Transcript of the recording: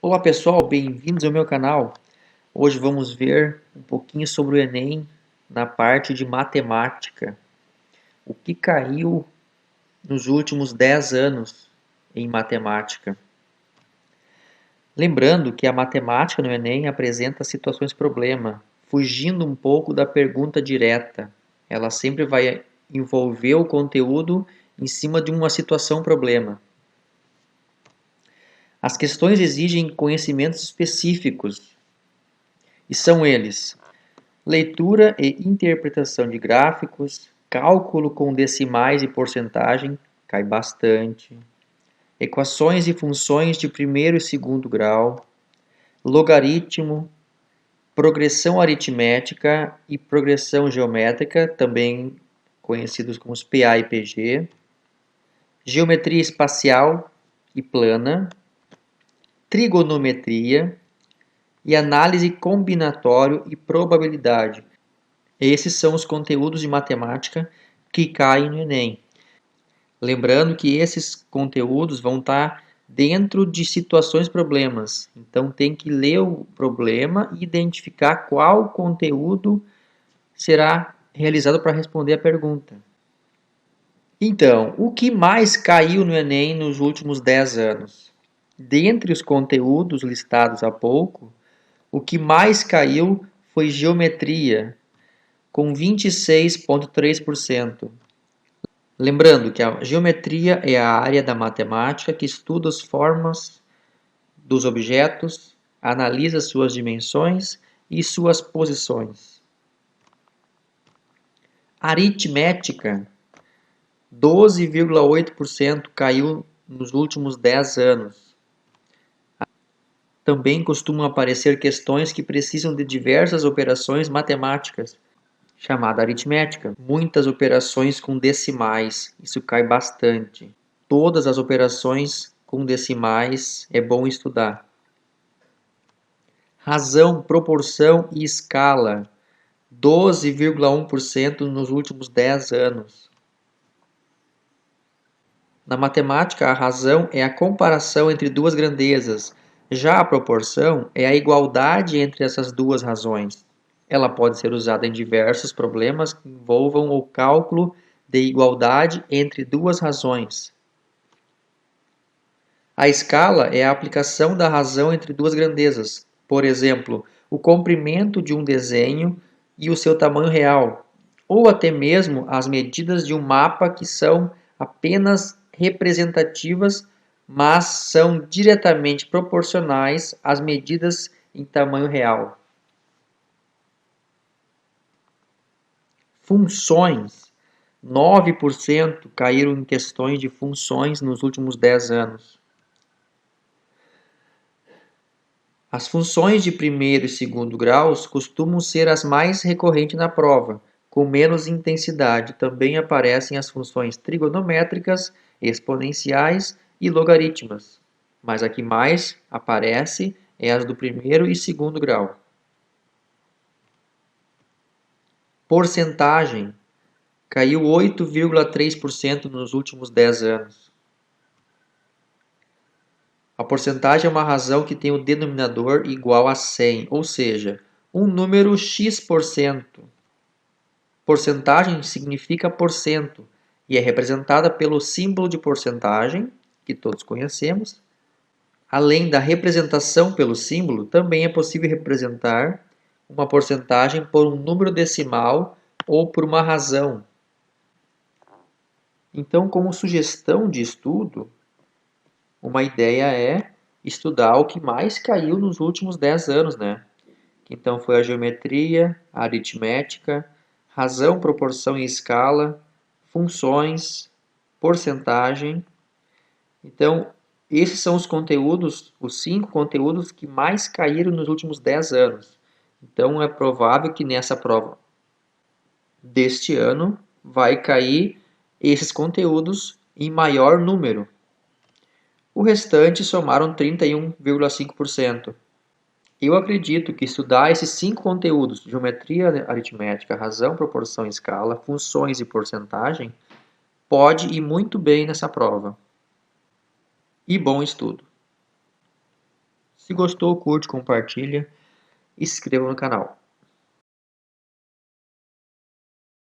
Olá pessoal, bem-vindos ao meu canal. Hoje vamos ver um pouquinho sobre o Enem na parte de matemática. O que caiu nos últimos 10 anos em matemática. Lembrando que a matemática no Enem apresenta situações-problema, fugindo um pouco da pergunta direta. Ela sempre vai envolver o conteúdo em cima de uma situação-problema. As questões exigem conhecimentos específicos, e são eles: leitura e interpretação de gráficos, cálculo com decimais e porcentagem, cai bastante, equações e funções de primeiro e segundo grau, logaritmo, progressão aritmética e progressão geométrica, também conhecidos como os PA e PG, geometria espacial e plana, trigonometria e análise combinatório e probabilidade. Esses são os conteúdos de matemática que caem no Enem. Lembrando que esses conteúdos vão estar dentro de situações-problemas. Então tem que ler o problema e identificar qual conteúdo será realizado para responder a pergunta. Então, o que mais caiu no Enem nos últimos 10 anos? Dentre os conteúdos listados há pouco, o que mais caiu foi geometria, com 26,3%. Lembrando que a geometria é a área da matemática que estuda as formas dos objetos, analisa suas dimensões e suas posições. Aritmética, 12,8% caiu nos últimos 10 anos. Também costumam aparecer questões que precisam de diversas operações matemáticas, chamada aritmética. Muitas operações com decimais, isso cai bastante. Todas as operações com decimais é bom estudar. Razão, proporção e escala, 12,1% nos últimos 10 anos. Na matemática, a razão é a comparação entre duas grandezas. Já a proporção é a igualdade entre essas duas razões. Ela pode ser usada em diversos problemas que envolvam o cálculo de igualdade entre duas razões. A escala é a aplicação da razão entre duas grandezas. Por exemplo, o comprimento de um desenho e o seu tamanho real, ou até mesmo as medidas de um mapa que são apenas representativas, mas são diretamente proporcionais às medidas em tamanho real. Funções. 9% caíram em questões de funções nos últimos 10 anos. As funções de primeiro e segundo graus costumam ser as mais recorrentes na prova, com menos intensidade. Também aparecem as funções trigonométricas, exponenciais e logaritmas, mas a que mais aparece é as do primeiro e segundo grau. Porcentagem caiu 8,3% nos últimos 10 anos. A porcentagem é uma razão que tem o denominador igual a 100, ou seja, um número x%. Porcentagem significa porcento e é representada pelo símbolo de porcentagem, que todos conhecemos. Além da representação pelo símbolo, também é possível representar uma porcentagem por um número decimal ou por uma razão. Então, como sugestão de estudo, uma ideia é estudar o que mais caiu nos últimos 10 anos, né? Então foi a geometria, a aritmética, razão, proporção e escala, funções, porcentagem. Então, esses são os conteúdos, os 5 conteúdos que mais caíram nos últimos 10 anos. Então, é provável que nessa prova deste ano vai cair esses conteúdos em maior número. O restante somaram 31,5%. Eu acredito que estudar esses 5 conteúdos, geometria aritmética, razão, proporção e escala, funções e porcentagem, pode ir muito bem nessa prova. E bom estudo! Se gostou, curte, compartilha e se inscreva no canal.